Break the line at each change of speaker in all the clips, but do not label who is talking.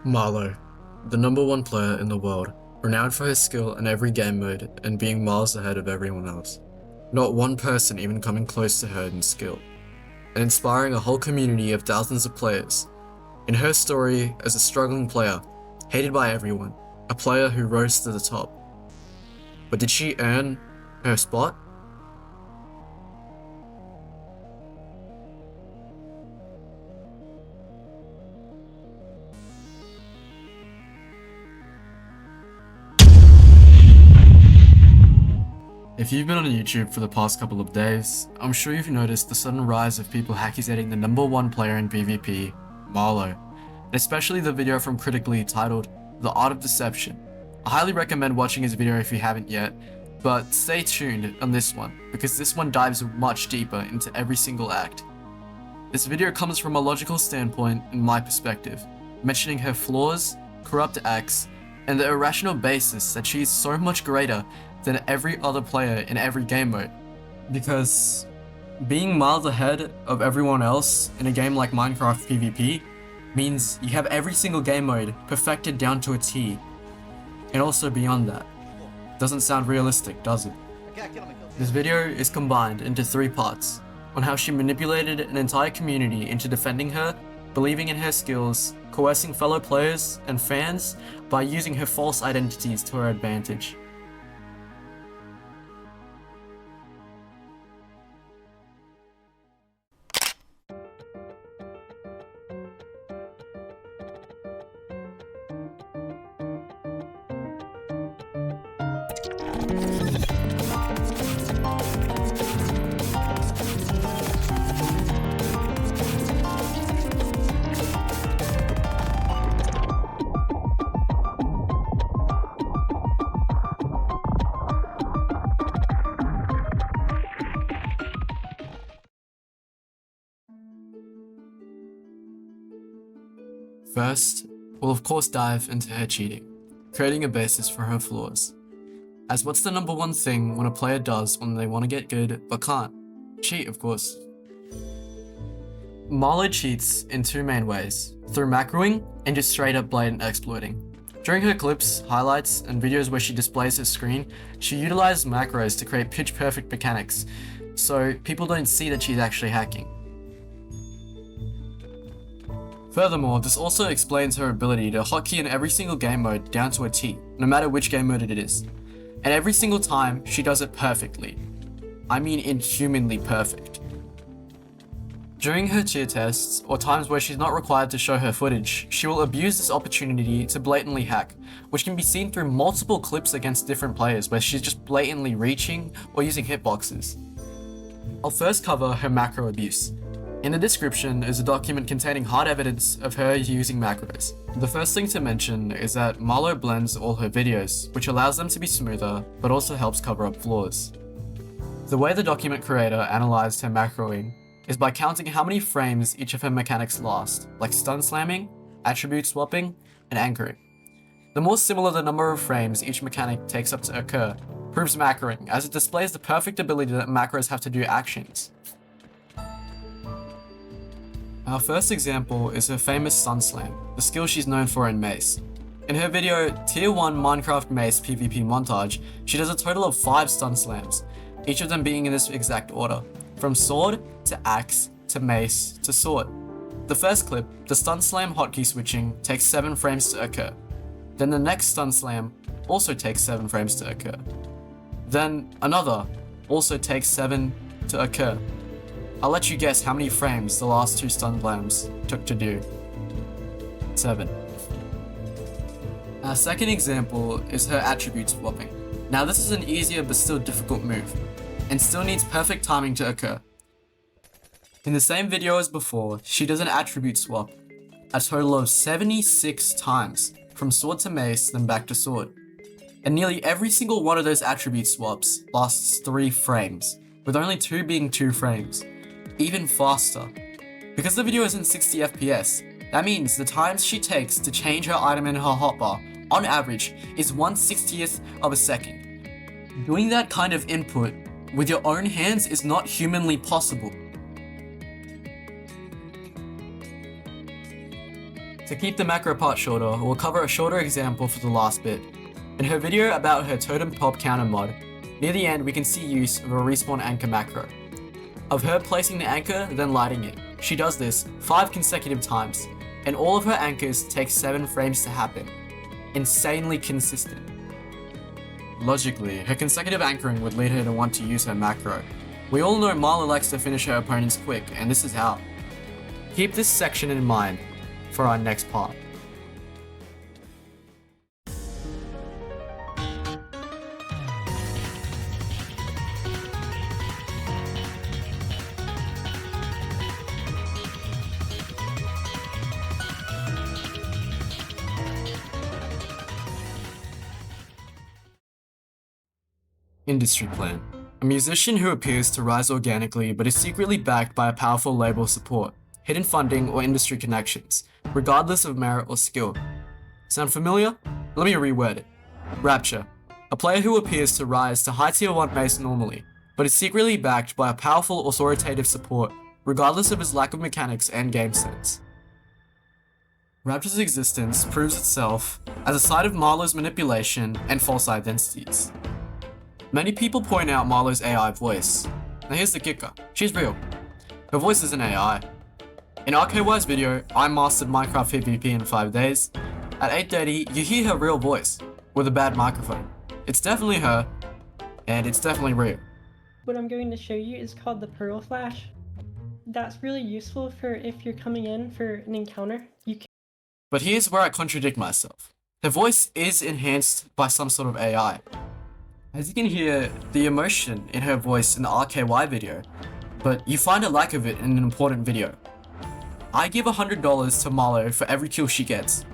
Marlo, the #1 player in the world, renowned for his skill in every game mode and being miles ahead of everyone else. Not one person even coming close to her in skill, and inspiring a whole community of thousands of players. In her story as a struggling player, hated by everyone, a player who rose to the top. But did she earn her spot? If you've been on YouTube for the past couple of days, I'm sure you've noticed the sudden rise of people accusating the #1 player in PvP, Marlo, and especially the video from Critically titled The Art of Deception. I highly recommend watching his video if you haven't yet, but stay tuned on this one, because this one dives much deeper into every single act. This video comes from a logical standpoint in my perspective, mentioning her flaws, corrupt acts, and the irrational basis that she is so much greater than every other player in every game mode. Because being miles ahead of everyone else in a game like Minecraft PvP means you have every single game mode perfected down to a T, and also beyond that. Doesn't sound realistic, does it? This video is combined into 3 parts, on how she manipulated an entire community into defending her, believing in her skills, coercing fellow players and fans by using her false identities to her advantage. First, we'll of course dive into her cheating, creating a basis for her flaws. As what's the #1 thing when a player does when they want to get good but can't? Cheat, of course. Marlo cheats in 2 main ways, through macroing and just straight up blatant exploiting. During her clips, highlights, and videos where she displays her screen, she utilizes macros to create pitch perfect mechanics, so people don't see that she's actually hacking. Furthermore, this also explains her ability to hotkey in every single game mode down to a T, no matter which game mode it is. And every single time, she does it perfectly. I mean inhumanly perfect. During her tier tests, or times where she's not required to show her footage, she will abuse this opportunity to blatantly hack, which can be seen through multiple clips against different players where she's just blatantly reaching or using hitboxes. I'll first cover her macro abuse. In the description is a document containing hard evidence of her using macros. The first thing to mention is that Marlo blends all her videos, which allows them to be smoother, but also helps cover up flaws. The way the document creator analyzed her macroing is by counting how many frames each of her mechanics last, like stun slamming, attribute swapping, and anchoring. The more similar the number of frames each mechanic takes up to occur, proves macroing, as it displays the perfect ability that macros have to do actions. Our first example is her famous Sun Slam, the skill she's known for in Mace. In her video, Tier 1 Minecraft Mace PvP montage, she does a total of 5 stun slams, each of them being in this exact order, from sword, to axe, to mace, to sword. The first clip, the stun slam hotkey switching, takes 7 frames to occur. Then the next stun slam also takes 7 frames to occur. Then another also takes 7 to occur. I'll let you guess how many frames the last 2 stun slams took to do. 7. Our second example is her attribute swapping. Now this is an easier but still difficult move, and still needs perfect timing to occur. In the same video as before, she does an attribute swap, a total of 76 times, from sword to mace, then back to sword. And nearly every single one of those attribute swaps lasts 3 frames, with only 2 being 2 frames. Even faster. Because the video is in 60 FPS, that means the times she takes to change her item in her hotbar, on average, is 1/60th of a second. Doing that kind of input with your own hands is not humanly possible. To keep the macro part shorter, we'll cover a shorter example for the last bit. In her video about her Totem Pop counter mod, near the end we can see use of a respawn anchor macro. Of her placing the anchor, then lighting it. She does this 5 consecutive times, and all of her anchors take 7 frames to happen. Insanely consistent. Logically, her consecutive anchoring would lead her to want to use her macro. We all know Marlo likes to finish her opponents quick, and this is how. Keep this section in mind for our next part. Industry plan. A musician who appears to rise organically but is secretly backed by a powerful label support, hidden funding or industry connections, regardless of merit or skill. Sound familiar? Let me reword it. Rapture. A player who appears to rise to high tier 1 Mace normally, but is secretly backed by a powerful authoritative support, regardless of his lack of mechanics and game sense. Rapture's existence proves itself as a side of Marlo's manipulation and false identities. Many people point out Marlo's AI voice. Now here's the kicker, she's real. Her voice isn't AI. In RKY's video, I mastered Minecraft PvP in 5 days. At 8:30, you hear her real voice, with a bad microphone. It's definitely her, and it's definitely real.
What I'm going to show you is called the Pearl Flash. That's really useful for if you're coming in for an encounter.
But here's where I contradict myself. Her voice is enhanced by some sort of AI. As you can hear the emotion in her voice in the RKY video, but you find a lack of it in an important video. I give $100 to Marlo for every kill she gets.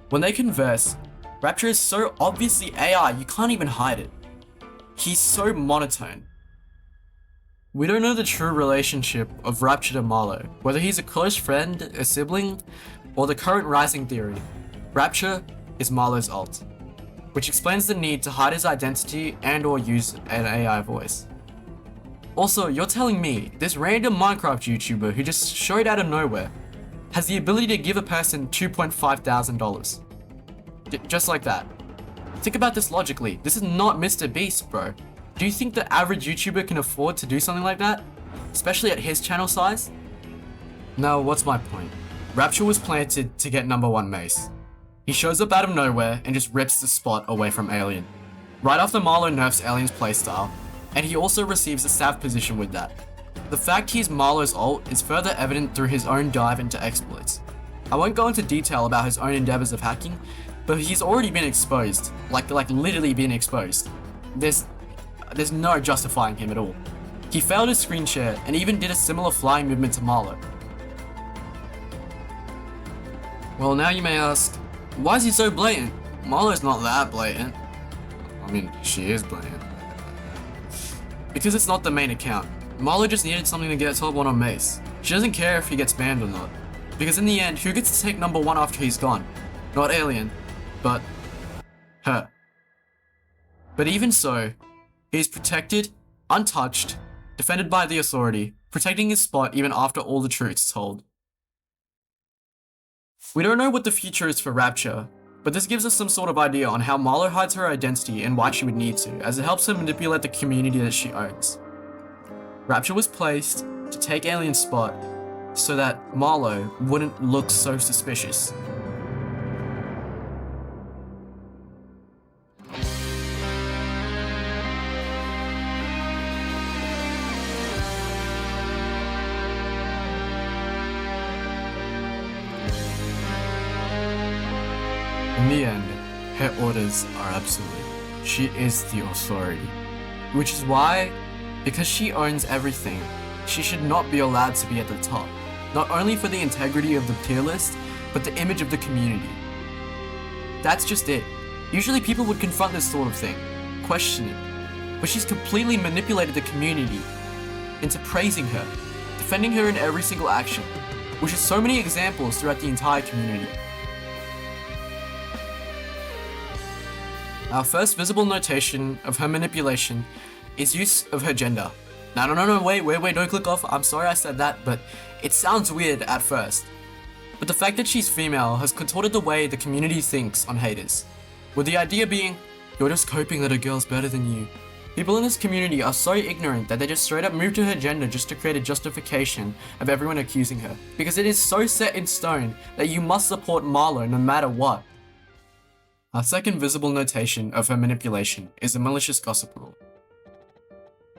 When they converse, Rapture is so obviously AI you can't even hide it. He's so monotone. We don't know the true relationship of Rapture to Marlo, whether he's a close friend, a sibling, or the current rising theory. Rapture is Marlo's alt, which explains the need to hide his identity and or use an AI voice. Also, you're telling me this random Minecraft YouTuber who just showed out of nowhere has the ability to give a person $2,500. Just like that. Think about this logically, this is not Mr. Beast, bro. Do you think the average YouTuber can afford to do something like that? Especially at his channel size? Now, what's my point? Rapture was planted to get #1 Mace. He shows up out of nowhere and just rips the spot away from Alien. Right after Marlo nerfs Alien's playstyle, and he also receives a staff position with that. The fact he's Marlo's ult is further evident through his own dive into exploits. I won't go into detail about his own endeavors of hacking, but he's already been exposed, like literally been exposed. There's no justifying him at all. He failed his screen share and even did a similar flying movement to Marlo. Well, now you may ask, why is he so blatant? Marlo's not that blatant. I mean, she is blatant. Because it's not the main account. Marlo just needed something to get top 1 on Mace. She doesn't care if he gets banned or not. Because in the end, who gets to take #1 after he's gone? Not Alien, but her. But even so, he's protected, untouched, defended by the authority, protecting his spot even after all the truth's told. We don't know what the future is for Rapture, but this gives us some sort of idea on how Marlo hides her identity and why she would need to, as it helps her manipulate the community that she owns. Rapture was placed to take Alien's spot so that Marlo wouldn't look so suspicious. In the end, her orders are absolute. She is the authority. Which is why, because she owns everything, she should not be allowed to be at the top. Not only for the integrity of the tier list, but the image of the community. That's just it. Usually people would confront this sort of thing, question it. But she's completely manipulated the community into praising her, defending her in every single action, which is so many examples throughout the entire community. Our first visible notation of her manipulation is use of her gender. Now, no, wait, don't click off. I'm sorry I said that, but it sounds weird at first. But the fact that she's female has contorted the way the community thinks on haters, with the idea being, you're just coping that a girl's better than you. People in this community are so ignorant that they just straight up move to her gender just to create a justification of everyone accusing her, because it is so set in stone that you must support Marlo no matter what. Our second visible notation of her manipulation is the malicious gossip rule.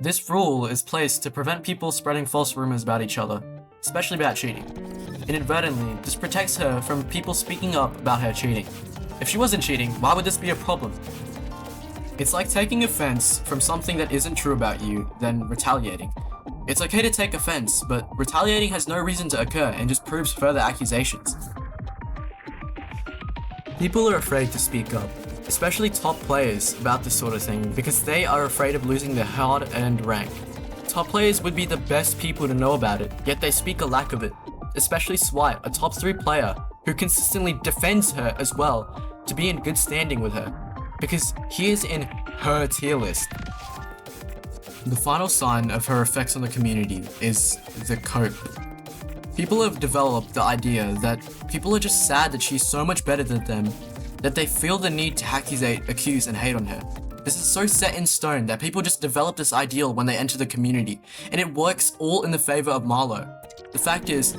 This rule is placed to prevent people spreading false rumors about each other, especially about cheating. Inadvertently, this protects her from people speaking up about her cheating. If she wasn't cheating, why would this be a problem? It's like taking offense from something that isn't true about you, then retaliating. It's okay to take offense, but retaliating has no reason to occur and just proves further accusations. People are afraid to speak up, especially top players, about this sort of thing because they are afraid of losing their hard-earned rank. Top players would be the best people to know about it, yet they speak a lack of it. Especially Swight, a top 3 player, who consistently defends her as well, to be in good standing with her, because he is in her tier list. The final sign of her effects on the community is the cope. People have developed the idea that people are just sad that she's so much better than them, that they feel the need to accuse and hate on her. This is so set in stone that people just develop this ideal when they enter the community, and it works all in the favor of Marlo. The fact is,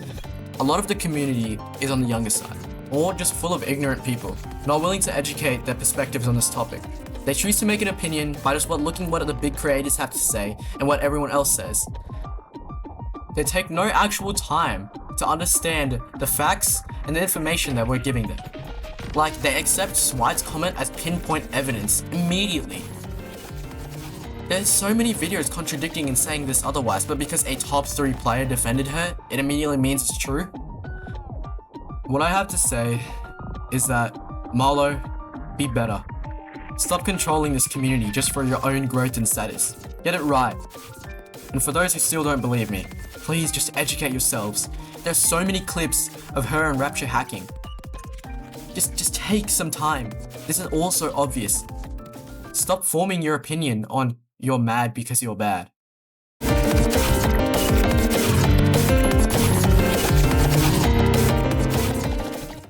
a lot of the community is on the younger side, or just full of ignorant people, not willing to educate their perspectives on this topic. They choose to make an opinion by just looking what the big creators have to say and what everyone else says. They take no actual time to understand the facts and the information that we're giving them. Like, they accept Swight's comment as pinpoint evidence immediately. There's so many videos contradicting and saying this otherwise, but because a top 3 player defended her, it immediately means it's true. What I have to say is that, Marlo, be better. Stop controlling this community just for your own growth and status. Get it right. And for those who still don't believe me, please just educate yourselves. There's so many clips of her and Rapture hacking. Just take some time. This is also obvious. Stop forming your opinion on you're mad because you're bad.